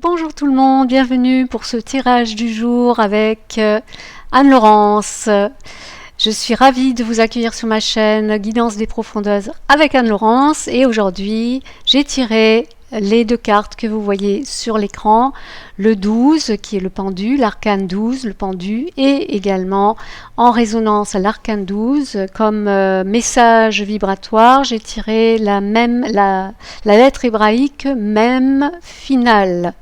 Bonjour tout le monde, bienvenue pour ce tirage du jour avec Anne-Laurence. Je suis ravie de vous accueillir sur ma chaîne Guidance des profondeurs avec Anne-Laurence et aujourd'hui j'ai tiré les deux cartes que vous voyez sur l'écran, le 12 qui est le pendu, l'arcane 12, le pendu, et également en résonance à l'arcane 12 comme message vibratoire, j'ai tiré la lettre hébraïque même finale.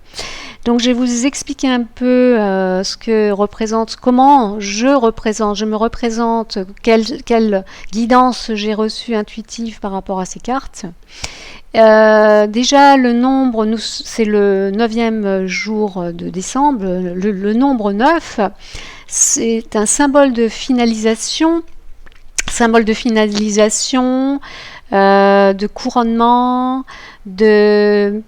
Donc je vais vous expliquer un peu ce que représente, comment je me représente, quelle guidance j'ai reçue intuitive par rapport à ces cartes. Déjà le nombre, c'est le 9e jour de décembre, le nombre 9, c'est un symbole de finalisation, de couronnement, des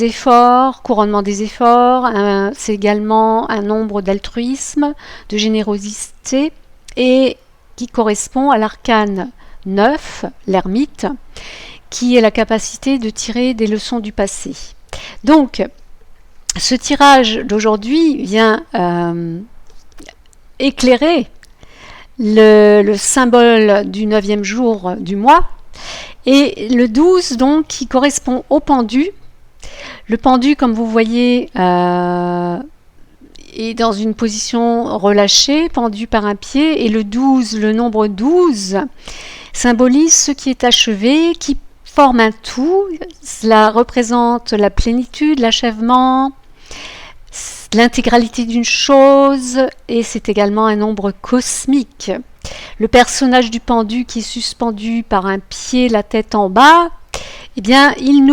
efforts, couronnement des efforts, c'est également un nombre d'altruisme, de générosité, et qui correspond à l'arcane 9, l'ermite, qui est la capacité de tirer des leçons du passé. Donc, ce tirage d'aujourd'hui vient éclairer le symbole du 9e jour du mois, et le 12, donc, qui correspond au pendu. Le pendu, comme vous voyez, est dans une position relâchée, pendu par un pied, et le 12, le nombre 12, symbolise ce qui est achevé, qui forme un tout. Cela représente la plénitude, l'achèvement, l'intégralité d'une chose, et c'est également un nombre cosmique. Le personnage du pendu qui est suspendu par un pied, la tête en bas, eh bien, il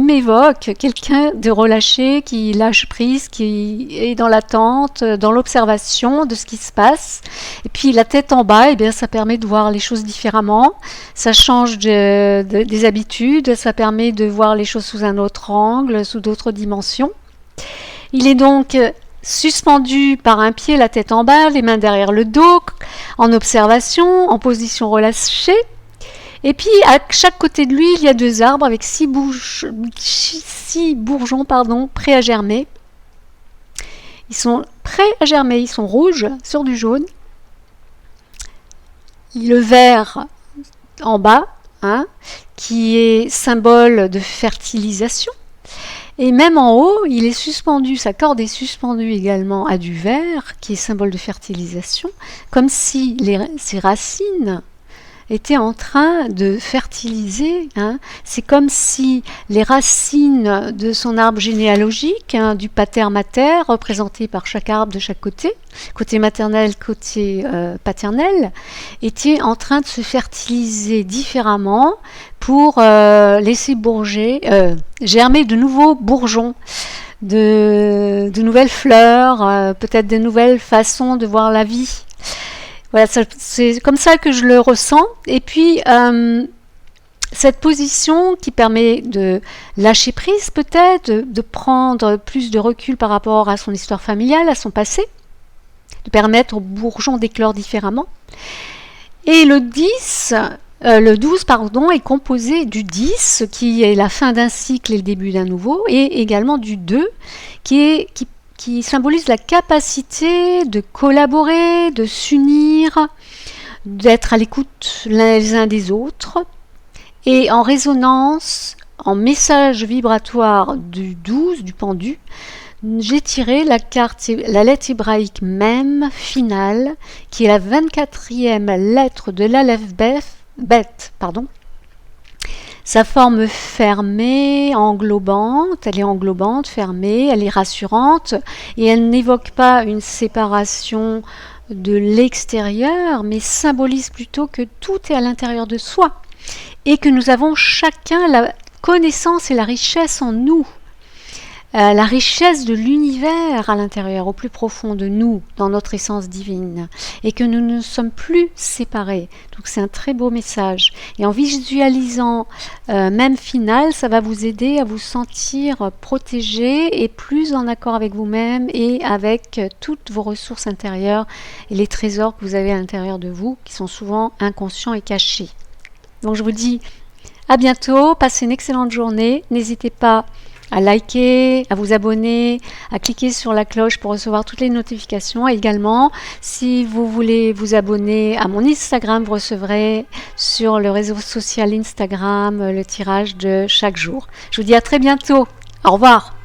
m'évoque quelqu'un de relâché, qui lâche prise, qui est dans l'attente, dans l'observation de ce qui se passe. Et puis la tête en bas, eh bien, ça permet de voir les choses différemment, ça change des habitudes, ça permet de voir les choses sous un autre angle, sous d'autres dimensions. Il est donc suspendu par un pied, la tête en bas, les mains derrière le dos, en observation, en position relâchée. Et puis, à chaque côté de lui, il y a deux arbres avec six bourgeons prêts à germer. Ils sont prêts à germer, ils sont rouges sur du jaune. Le vert en bas, qui est symbole de fertilisation. Et même en haut, il est suspendu, sa corde est suspendue également à du vert, qui est symbole de fertilisation, comme si ses racines était en train de fertiliser. C'est comme si les racines de son arbre généalogique, du pater-mater, représenté par chaque arbre de chaque côté maternel, côté paternel, étaient en train de se fertiliser différemment pour laisser germer de nouveaux bourgeons, de nouvelles fleurs, peut-être de nouvelles façons de voir la vie. Voilà, c'est comme ça que je le ressens. Et puis, cette position qui permet de lâcher prise peut-être, de prendre plus de recul par rapport à son histoire familiale, à son passé, de permettre aux bourgeons d'éclore différemment. Et le 12 est composé du 10, qui est la fin d'un cycle et le début d'un nouveau, et également du 2, qui symbolise la capacité de collaborer, de s'unir, d'être à l'écoute les uns des autres. Et en résonance, en message vibratoire du 12, du pendu, j'ai tiré la lettre hébraïque même finale, qui est la 24e lettre de l'Aleph Bet. Sa forme fermée, englobante, elle est englobante, fermée, elle est rassurante, et elle n'évoque pas une séparation de l'extérieur, mais symbolise plutôt que tout est à l'intérieur de soi, et que nous avons chacun la connaissance et la richesse en nous. La richesse de l'univers à l'intérieur, au plus profond de nous, dans notre essence divine, et que nous ne sommes plus séparés. Donc c'est un très beau message. Et en visualisant même finale, ça va vous aider à vous sentir protégé et plus en accord avec vous-même et avec toutes vos ressources intérieures et les trésors que vous avez à l'intérieur de vous, qui sont souvent inconscients et cachés. Donc je vous dis À bientôt, passez une excellente journée. N'hésitez pas à liker, à vous abonner, à cliquer sur la cloche pour recevoir toutes les notifications. Et également, si vous voulez vous abonner à mon Instagram, vous recevrez sur le réseau social Instagram le tirage de chaque jour. Je vous dis à très bientôt. Au revoir.